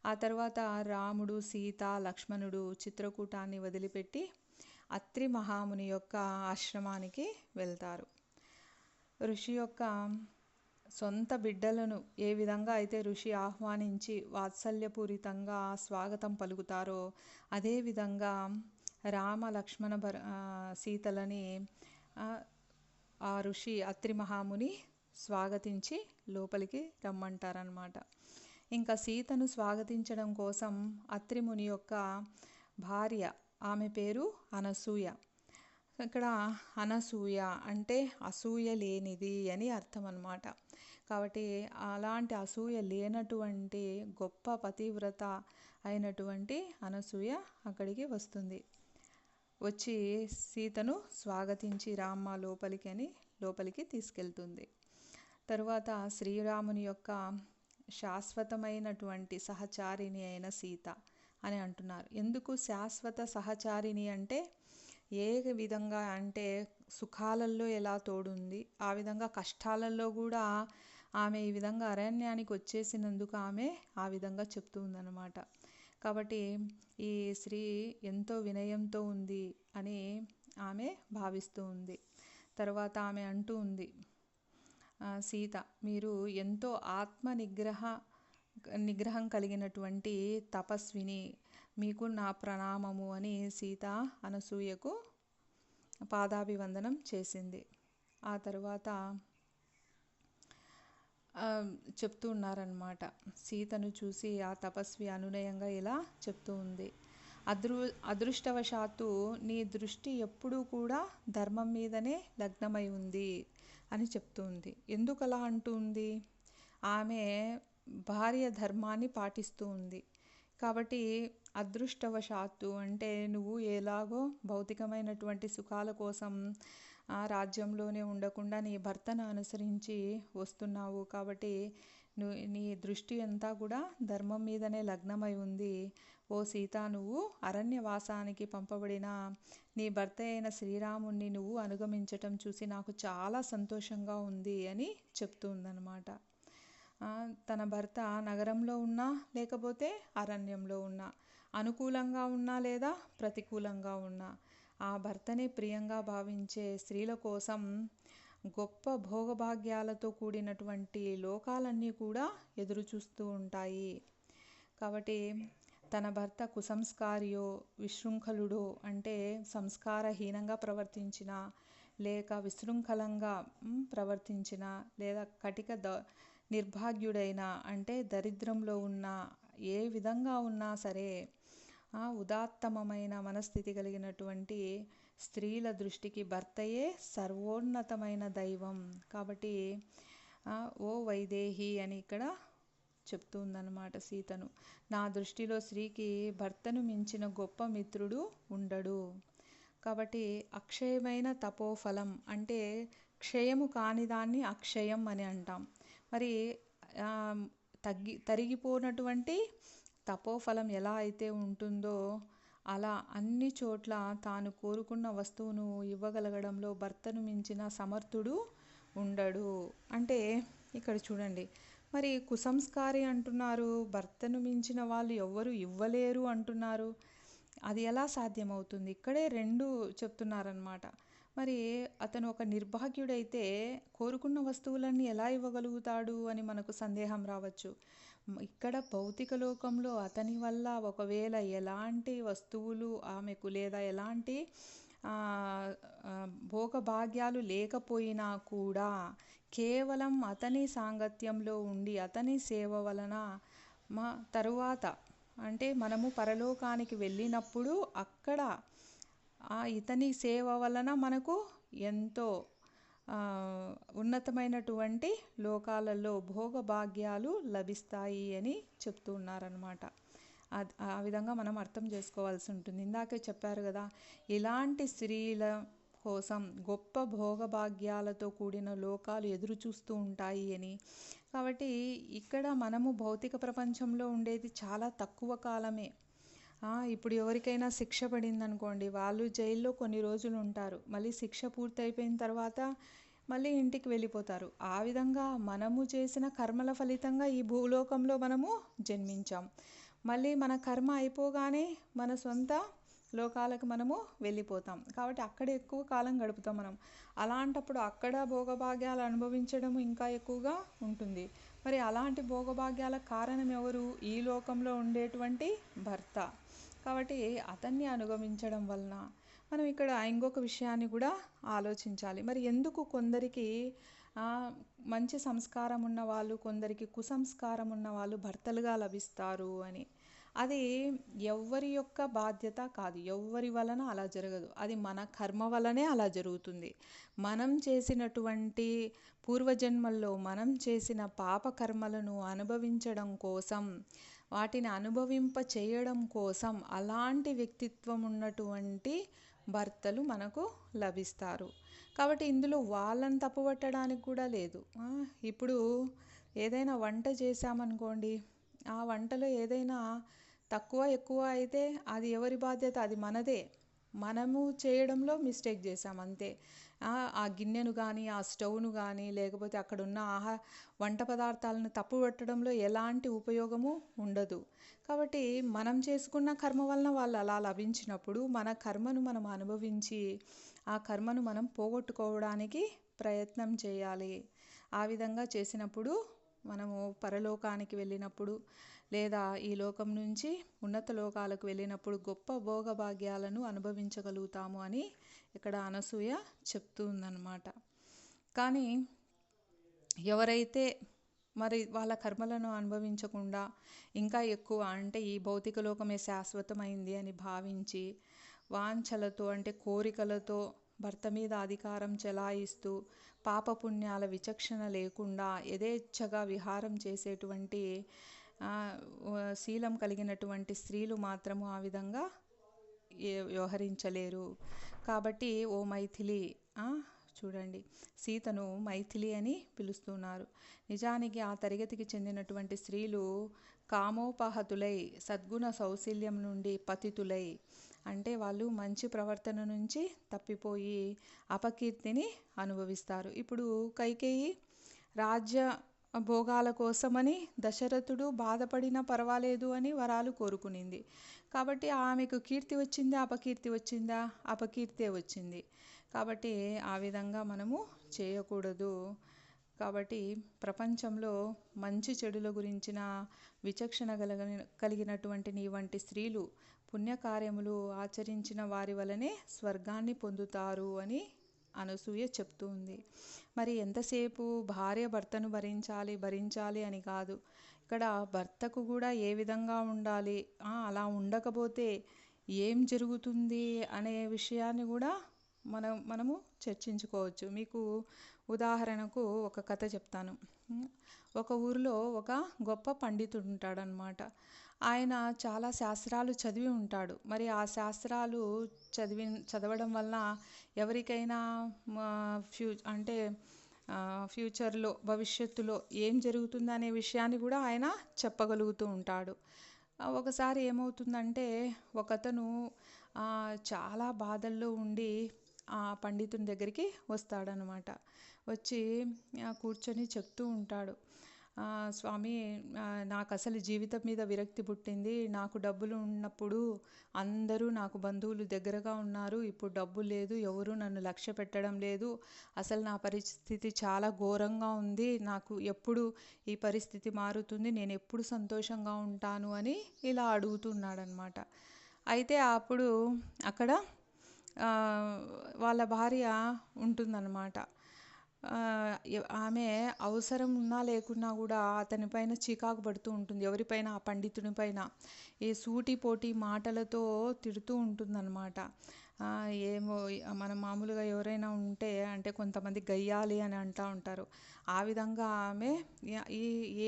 ఆ తర్వాత రాముడు, సీత, లక్ష్మణుడు చిత్రకూటాన్ని వదిలిపెట్టి అత్రి మహాముని యొక్క ఆశ్రమానికి వెళ్తారు. ఋషి యొక్క సొంత బిడ్డలను ఏ విధంగా అయితే ఋషి ఆహ్వానించి వాత్సల్యపూరితంగా స్వాగతం పలుకుతారో అదేవిధంగా రామ, లక్ష్మణ, సీతలని ఆ ఋషి అత్రి మహాముని స్వాగతించి లోపలికి రమ్మంటారనమాట. ఇంకా సీతను స్వాగతించడం కోసం అత్రిముని యొక్క భార్య, ఆమె పేరు అనసూయ, ఇక్కడ అనసూయ అంటే అసూయ లేనిది అని అర్థం అన్నమాట. కాబట్టి అలాంటి అసూయ లేనటువంటి గొప్ప పతివ్రత అయినటువంటి అనసూయ అక్కడికి వస్తుంది. వచ్చి సీతను స్వాగతించి రామ్మ లోపలికి అని లోపలికి తీసుకెళ్తుంది. తరువాత శ్రీరాముని యొక్క శాశ్వతమైనటువంటి సహచారిణి అయిన సీత అని అంటున్నారు. ఎందుకు శాశ్వత సహచారిణి అంటే, ఏ విధంగా అంటే సుఖాలలో ఎలా తోడుంది, ఆ విధంగా కష్టాలలో కూడా ఆమె ఈ విధంగా అరణ్యానికి వచ్చేసినందుకు ఆమె ఆ విధంగా చెప్తూ ఉందన్నమాట. కాబట్టి ఈ స్త్రీ ఎంతో వినయంతో ఉంది అని ఆమె భావిస్తూ ఉంది. తర్వాత ఆమె అంటూ ఉంది, సీత మీరు ఎంతో ఆత్మ నిగ్రహం కలిగినటువంటి తపస్విని, మీకు నా ప్రణామము అని సీత అనసూయకు పాదాభివందనం చేసింది. ఆ తర్వాత చెప్తూ ఉన్నారనమాట. సీతను చూసి ఆ తపస్వి అనునయంగా ఇలా చెప్తూ ఉంది, అదృష్టవశాత్తు నీ దృష్టి ఎప్పుడూ కూడా ధర్మం మీదనే లగ్నమై ఉంది అని చెప్తూ ఉంది. ఎందుకు అలా అంటూ ఉంది? ఆమె భార్య ధర్మాన్ని పాటిస్తూ ఉంది కాబట్టి అదృష్టవశాత్తు అంటే నువ్వు ఎలాగో భౌతికమైనటువంటి సుఖాల కోసం ఆ రాజ్యంలోనే ఉండకుండా నీ భర్తను అనుసరించి వస్తున్నావు కాబట్టి నీ దృష్టి అంతా కూడా ధర్మం మీదనే లగ్నమై ఉంది. ఓ సీత, నువ్వు అరణ్యవాసానికి పంపబడిన నీ భర్త అయిన శ్రీరాముణ్ణి నువ్వు అనుగమించటం చూసి నాకు చాలా సంతోషంగా ఉంది అని చెప్తూ ఉందన్నమాట. తన భర్త నగరంలో ఉన్నా లేకపోతే అరణ్యంలో ఉన్నా, అనుకూలంగా ఉన్నా లేదా ప్రతికూలంగా ఉన్నా, ఆ భర్తనే ప్రియంగా భావించే స్త్రీల కోసం గొప్ప భోగభాగ్యాలతో కూడినటువంటి లోకాలన్నీ కూడా ఎదురు చూస్తూ ఉంటాయి. కాబట్టి తన భర్త కుసంస్కారియో విశృంఖలుడో అంటే సంస్కారహీనంగా ప్రవర్తించిన, లేక విశృంఖలంగా ప్రవర్తించిన, లేదా కటిక నిర్భాగ్యుడైన అంటే దరిద్రంలో ఉన్న, ఏ విధంగా ఉన్నా సరే ఉదాత్తమమైన మనస్థితి కలిగినటువంటి స్త్రీల దృష్టికి భర్తయే సర్వోన్నతమైన దైవం. కాబట్టి ఓ వైదేహి అని ఇక్కడ చెప్తుందన్నమాట సీతను. నా దృష్టిలో స్త్రీకి భర్తను మించిన గొప్ప మిత్రుడు ఉండడు. కాబట్టి అక్షయమైన తపోఫలం అంటే క్షయము కాని దాన్ని అక్షయం అని అంటాం. మరి తరిగిపోనటువంటి తపోఫలం ఎలా అయితే ఉంటుందో అలా అన్ని చోట్ల తాను కోరుకున్న వస్తువును ఇవ్వగలగడంలో భర్తను మించిన సమర్థుడు ఉండడు. అంటే ఇక్కడ చూడండి, మరి కుసంస్కారి అంటున్నారు, భర్తను మించిన వాళ్ళు ఎవ్వరు ఇవ్వలేరు అంటున్నారు. అది ఎలా సాధ్యమవుతుంది? ఇక్కడే రెండు చెప్తున్నారనమాట. మరి అతను ఒక నిర్భాగ్యుడైతే కోరుకున్న వస్తువులన్నీ ఎలా ఇవ్వగలుగుతాడు అని మనకు సందేహం రావచ్చు. ఇక్కడ భౌతిక లోకంలో అతని వల్ల ఒకవేళ ఎలాంటి వస్తువులు ఆమెకు లేదా ఎలాంటి భోగభాగ్యాలు లేకపోయినా కూడా కేవలం అతని సాంగత్యంలో ఉండి అతని సేవ వలన తరువాత అంటే మనము పరలోకానికి వెళ్ళినప్పుడు అక్కడ ఇతని సేవ వలన మనకు ఎంతో ఉన్నతమైనటువంటి లోకాలలో భోగభాగ్యాలు లభిస్తాయి అని చెప్తూ ఉన్నారనమాట. ఆ విధంగా మనం అర్థం చేసుకోవాల్సి ఉంటుంది. ఇందాకే చెప్పారు కదా, ఇలాంటి స్త్రీల కోసం గొప్ప భోగభాగ్యాలతో కూడిన లోకాలు ఎదురు చూస్తూ ఉంటాయి అని. కాబట్టి ఇక్కడ మనము భౌతిక ప్రపంచంలో ఉండేది చాలా తక్కువ కాలమే. ఇప్పుడు ఎవరికైనా శిక్ష పడింది అనుకోండి, వాళ్ళు జైల్లో కొన్ని రోజులు ఉంటారు, మళ్ళీ శిక్ష పూర్తయిపోయిన తర్వాత మళ్ళీ ఇంటికి వెళ్ళిపోతారు. ఆ విధంగా మనము చేసిన కర్మల ఫలితంగా ఈ భూలోకంలో మనము జన్మించాం. మళ్ళీ మన కర్మ అయిపోగానే మన సొంత లోకాలకు మనము వెళ్ళిపోతాం. కాబట్టి అక్కడ ఎక్కువ కాలం గడుపుతాం మనం. అలాంటప్పుడు అక్కడ భోగభాగ్యాలు అనుభవించడం ఇంకా ఎక్కువగా ఉంటుంది. మరి అలాంటి భోగభాగ్యాల కారణం ఎవరు? ఈ లోకంలో ఉండేటువంటి భర్త. కాబట్టి అతన్ని అనుగమించడం వలన మనం ఇక్కడ ఇంకొక విషయాన్ని కూడా ఆలోచించాలి. మరి ఎందుకు కొందరికి మంచి సంస్కారం ఉన్న వాళ్ళు, కొందరికి కుసంస్కారం ఉన్న వాళ్ళు భర్తలుగా లభిస్తారు అని. అది ఎవ్వరి యొక్క బాధ్యత కాదు, ఎవ్వరి వలన అలా జరగదు. అది మన కర్మ వలనే అలా జరుగుతుంది. మనం చేసినటువంటి పూర్వజన్మల్లో మనం చేసిన పాప కర్మలను అనుభవించడం కోసం, వాటిని అనుభవింప చేయడం కోసం అలాంటి వ్యక్తిత్వం ఉన్నటువంటి భర్తలు మనకు లభిస్తారు. కాబట్టి ఇందులో వాళ్ళని తప్పుపట్టడానికి కూడా లేదు. ఇప్పుడు ఏదైనా వంట చేశామనుకోండి, ఆ వంటలో ఏదైనా తక్కువ ఎక్కువ అయితే అది ఎవరి బాధ్యత? అది మనదే. మనము చేయడంలో మిస్టేక్ చేసాం అంతే. ఆ గిన్నెను కానీ, ఆ స్టవ్ను కానీ, లేకపోతే అక్కడున్న వంట పదార్థాలను తప్పు పట్టడంలో ఎలాంటి ఉపయోగము ఉండదు. కాబట్టి మనం చేసుకున్న కర్మ వలన వాళ్ళు అలా లభించినప్పుడు మన కర్మను మనం అనుభవించి ఆ కర్మను మనం పోగొట్టుకోవడానికి ప్రయత్నం చేయాలి. ఆ విధంగా చేసినప్పుడు మనము పరలోకానికి వెళ్ళినప్పుడు, లేదా ఈ లోకం నుంచి ఉన్నత లోకాలకు వెళ్ళినప్పుడు గొప్ప భోగభాగ్యాలను అనుభవించగలుగుతాము అని ఇక్కడ అనసూయ చెప్తుందన్నమాట. కానీ ఎవరైతే మరి వాళ్ళ కర్మలను అనుభవించకుండా ఇంకా ఎక్కువ అంటే ఈ భౌతిక లోకమే శాశ్వతమైంది అని భావించి వాంఛలతో అంటే కోరికలతో భర్త మీద అధికారం చెలాయిస్తూ పాపపుణ్యాల విచక్షణ లేకుండా యథేచ్ఛగా విహారం చేసేటువంటి శీలం కలిగినటువంటి స్త్రీలు మాత్రము ఆ విధంగా వ్యవహరించలేరు. కాబట్టి ఓ మైథిలి, చూడండి, సీతను మైథిలి అని పిలుస్తున్నారు. నిజానికి ఆ తరగతికి చెందినటువంటి స్త్రీలు కామోపహతులై సద్గుణ సౌశల్యం నుండి పతితులై, అంటే వాళ్ళు మంచి ప్రవర్తన నుంచి తప్పిపోయి అపకీర్తిని అనుభవిస్తారు. ఇప్పుడు కైకేయి రాజ్య భోగాల కోసమని దశరథుడు బాధపడినా పర్వాలేదు అని వరాలు కోరుకునింది. కాబట్టి ఆమెకు కీర్తి వచ్చిందా, అపకీర్తి వచ్చిందా? అపకీర్తే వచ్చింది. కాబట్టి ఆ విధంగా మనము చేయకూడదు. కాబట్టి ప్రపంచంలో మంచి చెడుల గురించిన విచక్షణ కలిగినటువంటి నీ వంటి స్త్రీలు పుణ్యకార్యములు ఆచరించిన వారి వలనే స్వర్గాన్ని పొందుతారు అని అనసూయ చెప్తూ ఉంది. మరి ఎంతసేపు భార్య భర్తను భరించాలి అని కాదు, ఇక్కడ భర్తకు కూడా ఏ విధంగా ఉండాలి, అలా ఉండకపోతే ఏం జరుగుతుంది అనే విషయాన్ని కూడా మనము చర్చించుకోవచ్చు. మీకు ఉదాహరణకు ఒక కథ చెప్తాను. ఒక ఊరిలో ఒక గొప్ప పండితుడు ఉంటాడనమాట. ఆయన చాలా శాస్త్రాలు చదివి ఉంటాడు. మరి ఆ శాస్త్రాలు చదవడం వల్ల ఎవరికైనా ఫ్యూచర్లో భవిష్యత్తులో ఏం జరుగుతుందనే విషయాన్ని కూడా ఆయన చెప్పగలుగుతూ ఉంటాడు. ఒకసారి ఏమవుతుందంటే ఒకతను చాలా బాధల్లో ఉండి ఆ పండితుని దగ్గరికి వస్తాడనమాట. వచ్చి కూర్చొని చెప్తూ ఉంటాడు, స్వామి, నాకు అసలు జీవితం మీద విరక్తి పుట్టింది. నాకు డబ్బులు ఉన్నప్పుడు అందరూ నాకు బంధువులు దగ్గరగా ఉన్నారు. ఇప్పుడు డబ్బు లేదు, ఎవరు నన్ను లక్ష్య పెట్టడం లేదు. అసలు నా పరిస్థితి చాలా ఘోరంగా ఉంది. నాకు ఎప్పుడు ఈ పరిస్థితి మారుతుంది, నేను ఎప్పుడు సంతోషంగా ఉంటాను అని ఇలా అడుగుతున్నాడనమాట. అయితే అప్పుడు అక్కడ వాళ్ళ భార్య ఉంటుందన్నమాట. ఆమె అవసరం ఉన్నా లేకున్నా కూడా అతనిపైన చికాకు పడుతూ ఉంటుంది. ఎవరిపైన? ఆ పండితుని పైన ఈ సూటిపోటి మాటలతో తిడుతూ ఉంటుందన్నమాట. ఏమో మనం మామూలుగా ఎవరైనా ఉంటే అంటే కొంతమంది గయ్యాలి అని అంటూ ఉంటారు. ఆ విధంగా ఆమె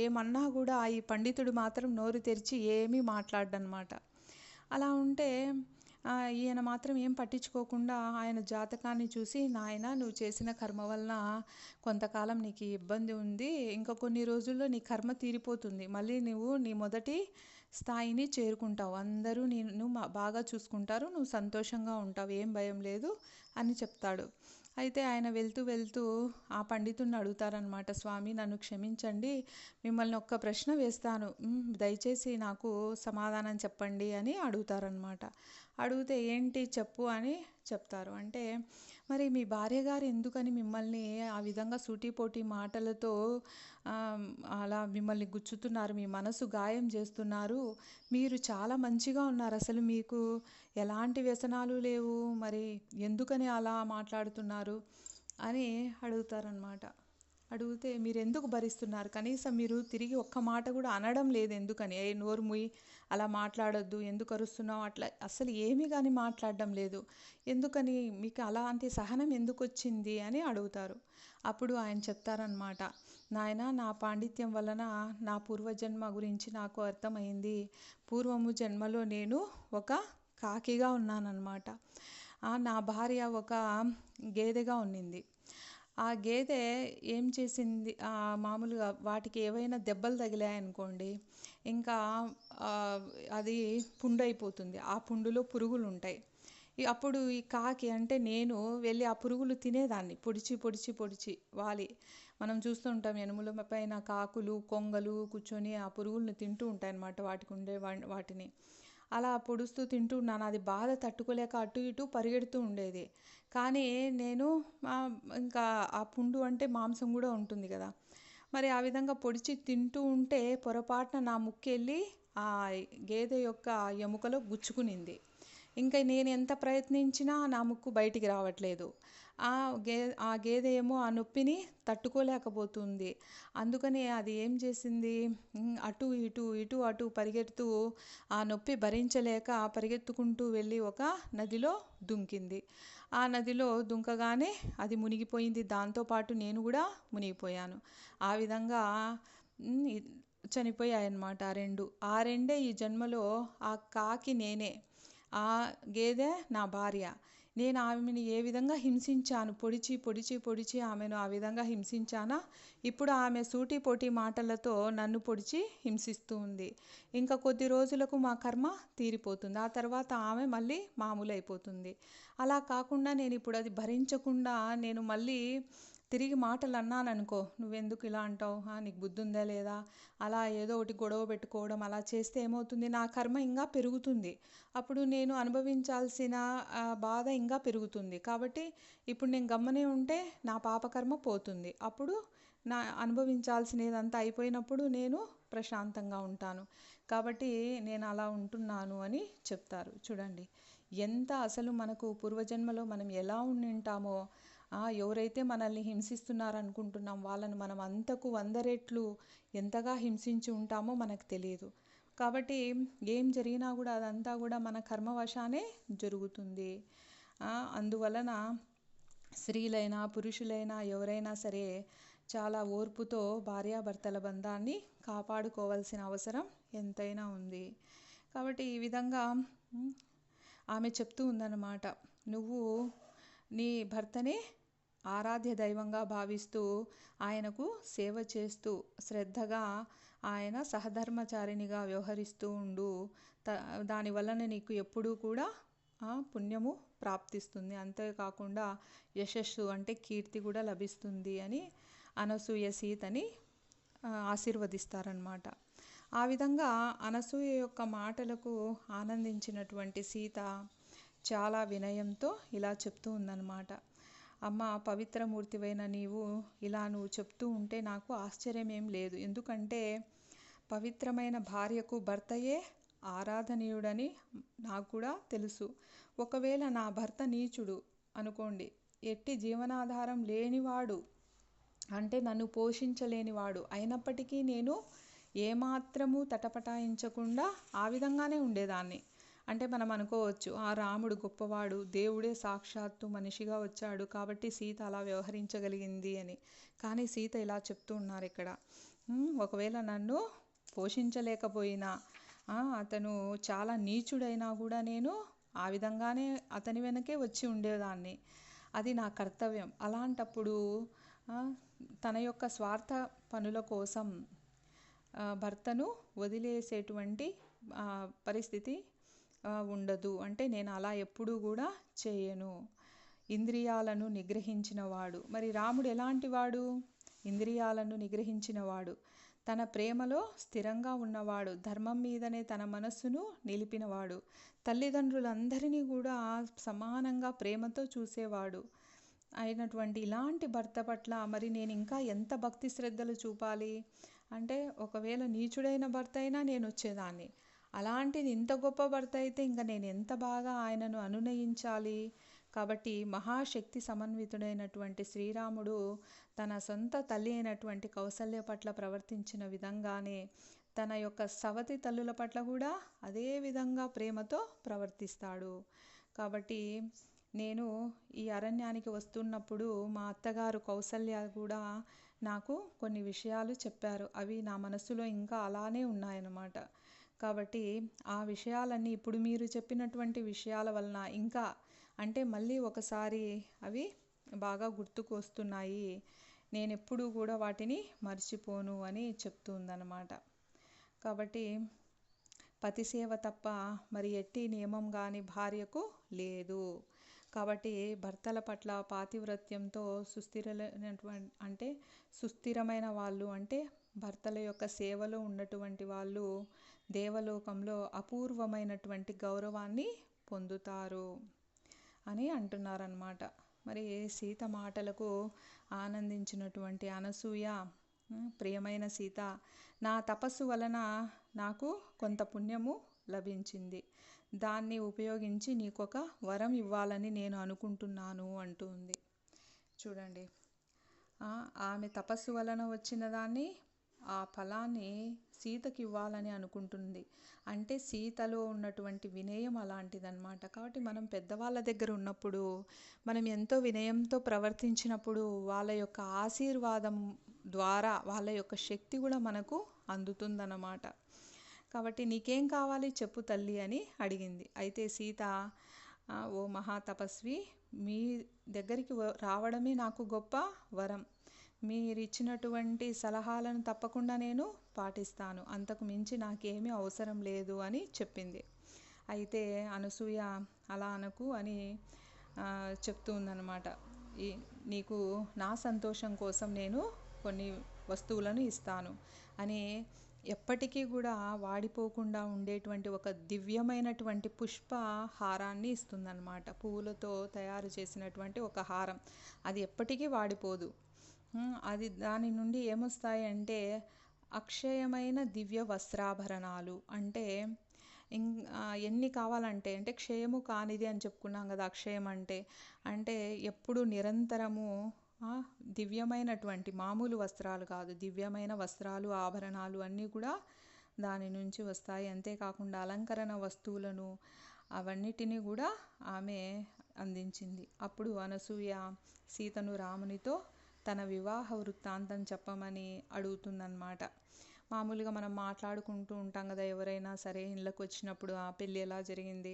ఏమన్నా కూడా ఈ పండితుడు మాత్రం నోరు తెరిచి ఏమీ మాట్లాడనమాట. అలా ఉంటే ఈయన మాత్రం ఏం పట్టించుకోకుండా ఆయన జాతకాన్ని చూసి, నాయన, నువ్వు చేసిన కర్మ వలన కొంతకాలం నీకు ఇబ్బంది ఉంది, ఇంకా కొన్ని రోజుల్లో నీ కర్మ తీరిపోతుంది, మళ్ళీ నువ్వు నీ మొదటి స్థాయిని చేరుకుంటావు, అందరూ నిన్ను బాగా చూసుకుంటారు, నువ్వు సంతోషంగా ఉంటావు, ఏం భయం లేదు అని చెప్తాడు. అయితే ఆయన వెళ్తూ ఆ పండితుడిని అడుగుతారనమాట, స్వామి, నన్ను క్షమించండి, మిమ్మల్ని ఒక్క ప్రశ్న వేస్తాను, దయచేసి నాకు సమాధానం చెప్పండి అని అడుగుతారనమాట. అడిగితే ఏంటి చెప్పు అని చెప్తారు. అంటే మరి మీ భార్య గారు ఎందుకని మిమ్మల్ని ఆ విధంగా సూటిపోటి మాటలతో అలా మిమ్మల్ని గుచ్చుతున్నారు, మీ మనసు గాయం చేస్తున్నారు, మీరు చాలా మంచిగా ఉన్నారు, అసలు మీకు ఎలాంటి వ్యసనాలు లేవు, మరి ఎందుకని అలా మాట్లాడుతున్నారు అని అడుగుతారనమాట. అడిగితే మీరు ఎందుకు భరిస్తున్నారు, కనీసం మీరు తిరిగి ఒక్క మాట కూడా అనడం లేదు ఎందుకని, ఏ నోరు ముయ్యి అలా మాట్లాడొద్దు, ఎందుకు అరుస్తున్నావు, అట్లా అసలు ఏమీ కానీ మాట్లాడడం లేదు, ఎందుకని మీకు అలాంటి సహనం ఎందుకు వచ్చింది అని అడుగుతారు. అప్పుడు ఆయన చెప్తారనమాట, నాయన నా పాండిత్యం వలన నా పూర్వజన్మ గురించి నాకు అర్థమైంది. పూర్వము జన్మలో నేను ఒక కాకిగా ఉన్నానన్నమాట. నా భార్య ఒక గేదెగా ఉన్నింది. ఆ గేదె ఏం చేసింది, మామూలుగా వాటికి ఏవైనా దెబ్బలు తగిలాయనుకోండి, ఇంకా అది పుండైపోతుంది. ఆ పుండులో పురుగులు ఉంటాయి. అప్పుడు ఈ కాకి అంటే నేను వెళ్ళి ఆ పురుగులు తినేదాన్ని, పొడిచి పొడిచి పొడిచి వాలి. మనం చూస్తూ ఉంటాం ఎనుముల పైన కాకులు కొంగలు కూర్చొని ఆ పురుగులను తింటూ ఉంటాయన్నమాట, వాటికి ఉండే వాటిని. అలా పొడుస్తూ తింటూ ఉన్నాను. అది బాధ తట్టుకోలేక అటు ఇటు పరిగెడుతూ ఉండేది. కానీ నేను ఇంకా ఆ పుండు అంటే మాంసం కూడా ఉంటుంది కదా, మరి ఆ విధంగా పొడిచి తింటూ ఉంటే పొరపాటున నా ముక్కు వెళ్ళి ఆ గేదె యొక్క ఎముకలో గుచ్చుకునింది. ఇంకా నేను ఎంత ప్రయత్నించినా నా ముక్కు బయటికి రావట్లేదు. ఆ గేదె ఏమో ఆ నొప్పిని తట్టుకోలేకపోతుంది. అందుకని అది ఏం చేసింది, అటు ఇటు ఇటు అటు పరిగెడుతూ ఆ నొప్పి భరించలేక పరిగెత్తుకుంటూ వెళ్ళి ఒక నదిలో దుంకింది. ఆ నదిలో దుంకగానే అది మునిగిపోయింది. దాంతోపాటు నేను కూడా మునిగిపోయాను. ఆ విధంగా చనిపోయాయన్నమాట ఆ రెండే ఈ జన్మలో. ఆ కాకి నేనే, ఆ గేదె నా భార్య. నేను ఆమెను ఏ విధంగా హింసించాను, పొడిచి పొడిచి పొడిచి ఆమెను ఆ విధంగా హింసించానా, ఇప్పుడు ఆమె సూటిపోటి మాటలతో నన్ను పొడిచి హింసిస్తూ ఉంది. ఇంకా కొద్ది రోజులకు మా కర్మ తీరిపోతుంది. ఆ తర్వాత ఆమె మళ్ళీ మామూలు అయిపోతుంది. అలా కాకుండా నేను ఇప్పుడు అది భరించకుండా నేను మళ్ళీ తిరిగి మాటలు అన్నాననుకో, నువ్వెందుకు ఇలా అంటావు, నీకు బుద్ధి ఉందా లేదా, అలా ఏదో ఒకటి గొడవ పెట్టుకోవడం అలా చేస్తే ఏమవుతుంది, నా కర్మ ఇంకా పెరుగుతుంది. అప్పుడు నేను అనుభవించాల్సిన బాధ ఇంకా పెరుగుతుంది. కాబట్టి ఇప్పుడు నేను గమ్మనే ఉంటే నా పాపకర్మ పోతుంది. అప్పుడు నా అనుభవించాల్సినదంతా అయిపోయినప్పుడు నేను ప్రశాంతంగా ఉంటాను. కాబట్టి నేను అలా ఉంటున్నాను అని చెప్తారు. చూడండి ఎంత అసలు మనకు పూర్వజన్మలో మనం ఎలా ఉండింటామో, ఎవరైతే మనల్ని హింసిస్తున్నారనుకుంటున్నాం వాళ్ళని మనం అంతకు 100 రెట్లు ఎంతగా హింసించి ఉంటామో మనకు తెలియదు. కాబట్టి ఏం జరిగినా కూడా అదంతా కూడా మన కర్మవశానే జరుగుతుంది. అందువలన స్త్రీలైనా పురుషులైనా ఎవరైనా సరే చాలా ఓర్పుతో భార్యాభర్తల బంధాన్ని కాపాడుకోవాల్సిన అవసరం ఎంతైనా ఉంది. కాబట్టి ఈ విధంగా ఆమె చెప్తూ ఉందన్నమాట, నువ్వు నీ భర్తనే ఆరాధ్య దైవంగా భావిస్తూ ఆయనకు సేవ చేస్తూ శ్రద్ధగా ఆయన సహధర్మచారిణిగా వ్యవహరిస్తూ ఉండు. దానివలన నీకు ఎప్పుడూ కూడా పుణ్యము ప్రాప్తిస్తుంది. అంతేకాకుండా యశస్సు అంటే కీర్తి కూడా లభిస్తుంది అని అనసూయ సీతని ఆశీర్వదిస్తారనమాట. ఆ విధంగా అనసూయ యొక్క మాటలకు ఆనందించినటువంటి సీత చాలా వినయంతో ఇలా చెప్తూ ఉందన్నమాట, అమ్మ పవిత్రమూర్తివైన నీవు ఇలా నువ్వు చెప్తూ ఉంటే నాకు ఆశ్చర్యం ఏం లేదు. ఎందుకంటే పవిత్రమైన భార్యకు భర్తయే ఆరాధనీయుడని నాకు కూడా తెలుసు. ఒకవేళ నా భర్త నీచుడు అనుకోండి, ఎట్టి జీవనాధారం లేనివాడు అంటే నన్ను పోషించలేనివాడు అయినప్పటికీ నేను ఏమాత్రము తటపటాయించకుండా ఆ విధంగానే ఉండేదాన్ని. అంటే మనం అనుకోవచ్చు, ఆ రాముడు గొప్పవాడు, దేవుడే సాక్షాత్తు మనిషిగా వచ్చాడు కాబట్టి సీత అలా వ్యవహరించగలిగింది అని. కానీ సీత ఇలా చెప్తూ ఉన్నారు ఇక్కడ, ఒకవేళ నన్ను పోషించలేకపోయినా, అతను చాలా నీచుడైనా కూడా నేను ఆ విధంగానే అతని వెనకే వచ్చి ఉండేదాన్ని. అది నా కర్తవ్యం. అలాంటప్పుడు తన యొక్క స్వార్థ పనుల కోసం భర్తను వదిలేసేటువంటి పరిస్థితి ఉండదు. అంటే నేను అలా ఎప్పుడూ కూడా చేయను. ఇంద్రియాలను నిగ్రహించినవాడు. మరి రాముడు ఎలాంటి వాడు? ఇంద్రియాలను నిగ్రహించినవాడు, తన ప్రేమలో స్థిరంగా ఉన్నవాడు, ధర్మం మీదనే తన మనస్సును నిలిపినవాడు, తల్లిదండ్రులందరినీ కూడా సమానంగా ప్రేమతో చూసేవాడు అయినటువంటి ఇలాంటి భర్త పట్ల మరి నేను ఇంకా ఎంత భక్తి శ్రద్ధలు చూపాలి? అంటే ఒకవేళ నీచుడైన భర్త అయినా నేను వచ్చేదాన్ని, అలాంటిది ఇంత గొప్ప భర్త అయితే ఇంకా నేను ఎంత బాగా ఆయనను అనునయించాలి. కాబట్టి మహాశక్తి సమన్వితుడైనటువంటి శ్రీరాముడు తన సొంత తల్లి అయినటువంటి కౌసల్య పట్ల ప్రవర్తించిన విధంగానే తన యొక్క సవతి తల్లుల పట్ల కూడా అదే విధంగా ప్రేమతో ప్రవర్తిస్తాడు. కాబట్టి నేను ఈ అరణ్యానికి వస్తున్నప్పుడు మా అత్తగారు కౌసల్య కూడా నాకు కొన్ని విషయాలు చెప్పారు. అవి నా మనసులో ఇంకా అలానే ఉన్నాయన్నమాట. కాబట్టి ఆ విషయాలన్నీ ఇప్పుడు మీరు చెప్పినటువంటి విషయాల వలన ఇంకా అంటే మళ్ళీ ఒకసారి అవి బాగా గుర్తుకు వస్తున్నాయి. నేను ఎప్పుడూ కూడా వాటిని మర్చిపోను అని చెప్తుందన్నమాట. కాబట్టి పతిసేవ తప్ప మరి ఎట్టి నియమం కానీ భార్యకు లేదు. కాబట్టి భర్తల పట్ల పాతివ్రత్యంతో సుస్థిరమైన వాళ్ళు అంటే భర్తల యొక్క సేవలో ఉన్నటువంటి వాళ్ళు దేవలోకంలో అపూర్వమైనటువంటి గౌరవాన్ని పొందుతారు అని అంటున్నారన్నమాట. మరి సీత మాటలకు ఆనందించినటువంటి అనసూయ, ప్రియమైన సీత, నా తపస్సు వలన నాకు కొంత పుణ్యము లభించింది. దాన్ని ఉపయోగించి నీకొక వరం ఇవ్వాలని నేను అనుకుంటున్నాను అంటుంది. చూడండి, ఆమె తపస్సు వలన వచ్చిన దాన్ని ఆ ఫలాన్ని సీతకి ఇవ్వాలని అనుకుంటుంది. అంటే సీతలో ఉన్నటువంటి వినయం అలాంటిదన్నమాట. కాబట్టి మనం పెద్దవాళ్ళ దగ్గర ఉన్నప్పుడు మనం ఎంతో వినయంతో ప్రవర్తించినప్పుడు వాళ్ళ యొక్క ఆశీర్వాదం ద్వారా వాళ్ళ యొక్క శక్తి కూడా మనకు అందుతుందన్నమాట. కాబట్టి నీకేం కావాలి చెప్పు తల్లి అని అడిగింది. అయితే సీత, ఓ మహాతపస్వి, మీ దగ్గరికి రావడమే నాకు గొప్ప వరం. మీరిచ్చినటువంటి సలహాలను తప్పకుండా నేను పాటిస్తాను. అంతకు మించి నాకేమీ అవసరం లేదు అని చెప్పింది. అయితే అనసూయ అలా అనకు అని చెప్తుందన్నమాట. నీకు నా సంతోషం కోసం నేను కొన్ని వస్తువులను ఇస్తాను అని ఎప్పటికీ కూడా వాడిపోకుండా ఉండేటువంటి ఒక దివ్యమైనటువంటి పుష్ప హారాన్ని ఇస్తుందన్నమాట. పువ్వులతో తయారు చేసినటువంటి ఒక హారం. అది ఎప్పటికీ వాడిపోదు. అది దాని నుండి ఏమొస్తాయి అంటే అక్షయమైన దివ్య వస్త్రాభరణాలు. అంటే ఎన్ని కావాలంటే అంటే క్షయము కానిది అని చెప్పుకున్నాం కదా. అక్షయం అంటే ఎప్పుడు నిరంతరము దివ్యమైనటువంటి మామూలు వస్త్రాలు కాదు, దివ్యమైన వస్త్రాలు, ఆభరణాలు అన్నీ కూడా దాని నుంచి వస్తాయి. అంతేకాకుండా అలంకరణ వస్తువులను అవన్నిటినీ కూడా ఆమె అందించింది. అప్పుడు అనసూయ సీతను రామునితో తన వివాహ వృత్తాంతం చెప్పమని అడుగుతుందన్నమాట. మామూలుగా మనం మాట్లాడుకుంటూ ఉంటాం కదా, ఎవరైనా సరే ఇళ్ళకు వచ్చినప్పుడు ఆ పెళ్ళి ఎలా జరిగింది,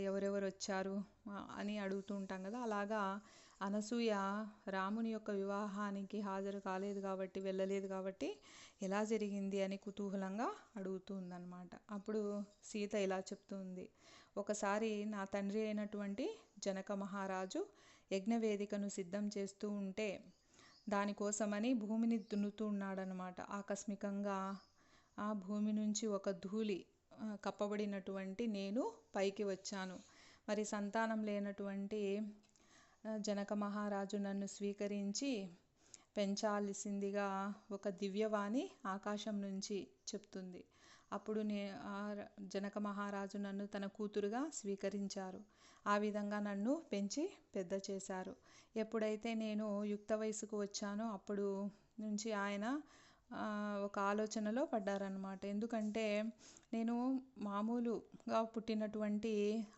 ఎవరెవరు వచ్చారు అని అడుగుతూ ఉంటాం కదా. అలాగా అనసూయ రాముని యొక్క వివాహానికి హాజరు కాలేదు కాబట్టి, వెళ్ళలేదు కాబట్టి ఎలా జరిగింది అని కుతూహలంగా అడుగుతుందన్నమాట. అప్పుడు సీత ఇలా చెప్తుంది. ఒకసారి నా తండ్రి అయినటువంటి జనక మహారాజు యజ్ఞవేదికను సిద్ధం చేస్తూ ఉంటే దానికోసమని భూమిని దున్నుతూ ఉన్నాడనమాట. ఆకస్మికంగా ఆ భూమి నుంచి ఒక ధూళి కప్పబడినటువంటి నేను పైకి వచ్చాను. మరి సంతానం లేనటువంటి జనక మహారాజు నన్ను స్వీకరించి పెంచాల్సిందిగా ఒక దివ్యవాణి ఆకాశం నుంచి చెప్తుంది. అప్పుడు జనక మహారాజు నన్ను తన కూతురుగా స్వీకరించారు. ఆ విధంగా నన్ను పెంచి పెద్ద చేశారు. ఎప్పుడైతే నేను యుక్త వయసుకు వచ్చానో అప్పుడు నుంచి ఆయన ఒక ఆలోచనలో పడ్డారనమాట. ఎందుకంటే నేను మామూలుగా పుట్టినటువంటి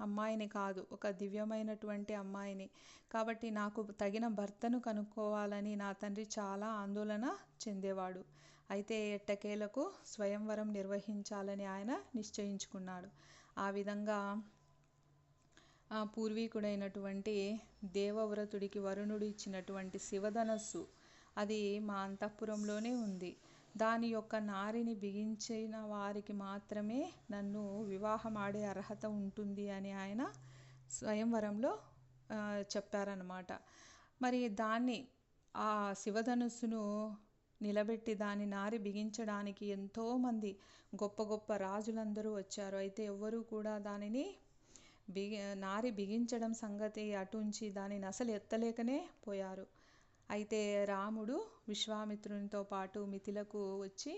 అమ్మాయిని కాదు, ఒక దివ్యమైనటువంటి అమ్మాయిని. కాబట్టి నాకు తగిన భర్తను కనుక్కోవాలని నా తండ్రి చాలా ఆందోళన చెందేవాడు. అయితే ఎట్టకేలకు స్వయంవరం నిర్వహించాలని ఆయన నిశ్చయించుకున్నాడు. ఆ విధంగా పూర్వీకుడైనటువంటి దేవవ్రతుడికి వరుణుడు ఇచ్చినటువంటి శివధనస్సు అది మా అంతఃపురంలోనే ఉంది. దాని యొక్క నారిని బిగించిన వారికి మాత్రమే నన్ను వివాహం ఆడే అర్హత ఉంటుంది అని ఆయన స్వయంవరంలో చెప్పారన్నమాట. మరి దాన్ని ఆ శివధనుస్సును నిలబెట్టి దాని నారి బిగించడానికి ఎంతోమంది గొప్ప గొప్ప రాజులందరూ వచ్చారు. అయితే ఎవ్వరూ కూడా దానిని నారి బిగించడం సంగతి అటుంచి దానిని అసలు ఎత్తలేకనే పోయారు. అయితే రాముడు విశ్వామిత్రునితో పాటు మిథిలకు వచ్చి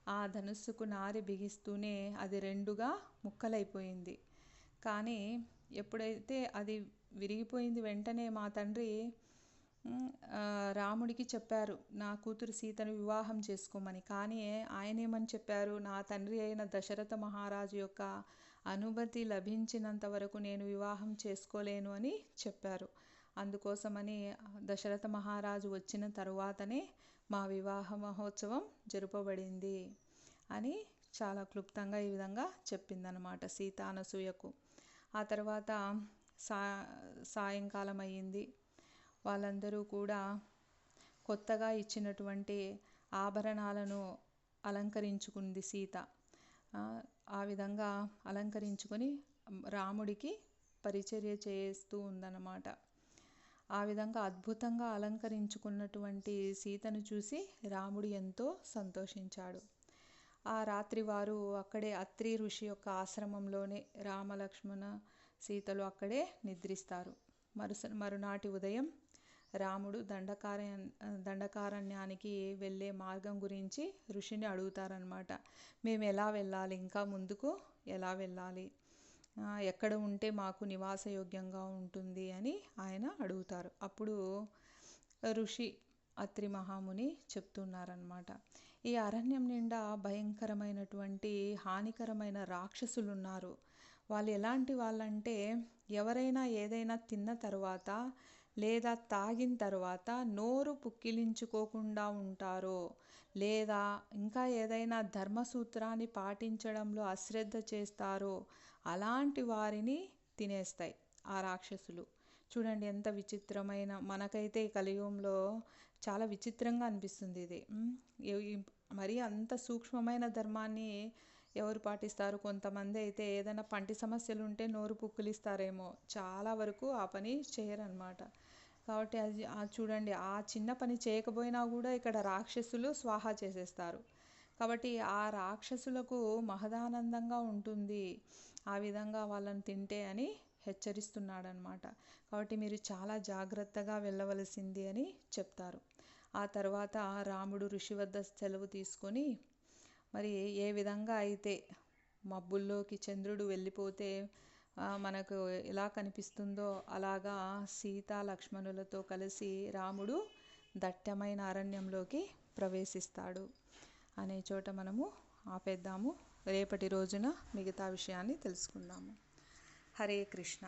ఆ ధనుస్సుకు నారి బిగిస్తూనే అది రెండుగా ముక్కలైపోయింది. కానీ ఎప్పుడైతే అది విరిగిపోయింది. వెంటనే మా తండ్రి రాముడికి చెప్పారు నా కూతురు సీతను వివాహం చేసుకోమని. కానీ ఆయన ఏమని చెప్పారు, నా తండ్రి అయిన దశరథ మహారాజు యొక్క అనుమతి లభించినంత వరకు నేను వివాహం చేసుకోలేను అని చెప్పారు. అందుకోసమని దశరథ మహారాజు వచ్చిన తరువాతనే మా వివాహ మహోత్సవం జరుపబడింది అని చాలా క్లుప్తంగా ఈ విధంగా చెప్పిందనమాట సీత అనసూయకు. ఆ తర్వాత సాయంకాలం అయ్యింది. వాళ్ళందరూ కూడా కొత్తగా ఇచ్చినటువంటి ఆభరణాలను అలంకరించుకుంది సీత. ఆ విధంగా అలంకరించుకొని రాముడికి పరిచర్య చేస్తూ ఉందన్నమాట. ఆ విధంగా అద్భుతంగా అలంకరించుకున్నటువంటి సీతను చూసి రాముడు ఎంతో సంతోషించాడు. ఆ రాత్రి వారు అక్కడే అత్రి ఋషి యొక్క ఆశ్రమంలోనే రామలక్ష్మణ సీతలు అక్కడే నిద్రిస్తారు. మరునాటి ఉదయం రాముడు దండకారణ్యానికి వెళ్ళే మార్గం గురించి ఋషిని అడుగుతారనమాట. మేము ఎలా వెళ్ళాలి, ఇంకా ముందుకు ఎలా వెళ్ళాలి, ఎక్కడ ఉంటే మాకు నివాసయోగ్యంగా ఉంటుంది అని ఆయన అడుగుతారు. అప్పుడు ఋషి అత్రి మహాముని చెప్తున్నారనమాట, ఈ అరణ్యం నిండా భయంకరమైనటువంటి హానికరమైన రాక్షసులు ఉన్నారు. వాళ్ళు ఎలాంటి వాళ్ళంటే, ఎవరైనా ఏదైనా తిన్న తర్వాత లేదా తాగిన తర్వాత నోరు పుక్కిలించుకోకుండా ఉంటారో, లేదా ఇంకా ఏదైనా ధర్మసూత్రాన్ని పాటించడంలో అశ్రద్ధ చేస్తారో అలాంటి వారిని తినేస్తాయి ఆ రాక్షసులు. చూడండి ఎంత విచిత్రమైన, మనకైతే ఈ కలియుగంలో చాలా విచిత్రంగా అనిపిస్తుంది ఇది. మరి అంత సూక్ష్మమైన ధర్మాన్ని ఎవరు పాటిస్తారు? కొంతమంది అయితే ఏదైనా పంటి సమస్యలు ఉంటే నోరు పుక్కిలిస్తారేమో, చాలా వరకు ఆ పని చేయరన్నమాట. కాబట్టి అది చూడండి, ఆ చిన్న పని చేయకపోయినా కూడా ఇక్కడ రాక్షసులు స్వాహా చేసేస్తారు. కాబట్టి ఆ రాక్షసులకు మహదానందంగా ఉంటుంది ఆ విధంగా వాళ్ళని తింటే అని హెచ్చరిస్తున్నాడనమాట. కాబట్టి మీరు చాలా జాగ్రత్తగా వెళ్ళవలసింది అని చెప్తారు. ఆ తర్వాత రాముడు ఋషి వద్ద సెలవు తీసుకొని, మరి ఏ విధంగా అయితే మబ్బుల్లోకి చంద్రుడు వెళ్ళిపోతే మనకు ఎలా కనిపిస్తుందో అలాగా సీతా లక్ష్మణులతో కలిసి రాముడు దట్టమైన అరణ్యంలోకి ప్రవేశిస్తాడు అనే చోట మనము ఆపేద్దాము. రేపటి రోజున మిగతా విషయాన్ని తెలుసుకుందాము. హరే కృష్ణ.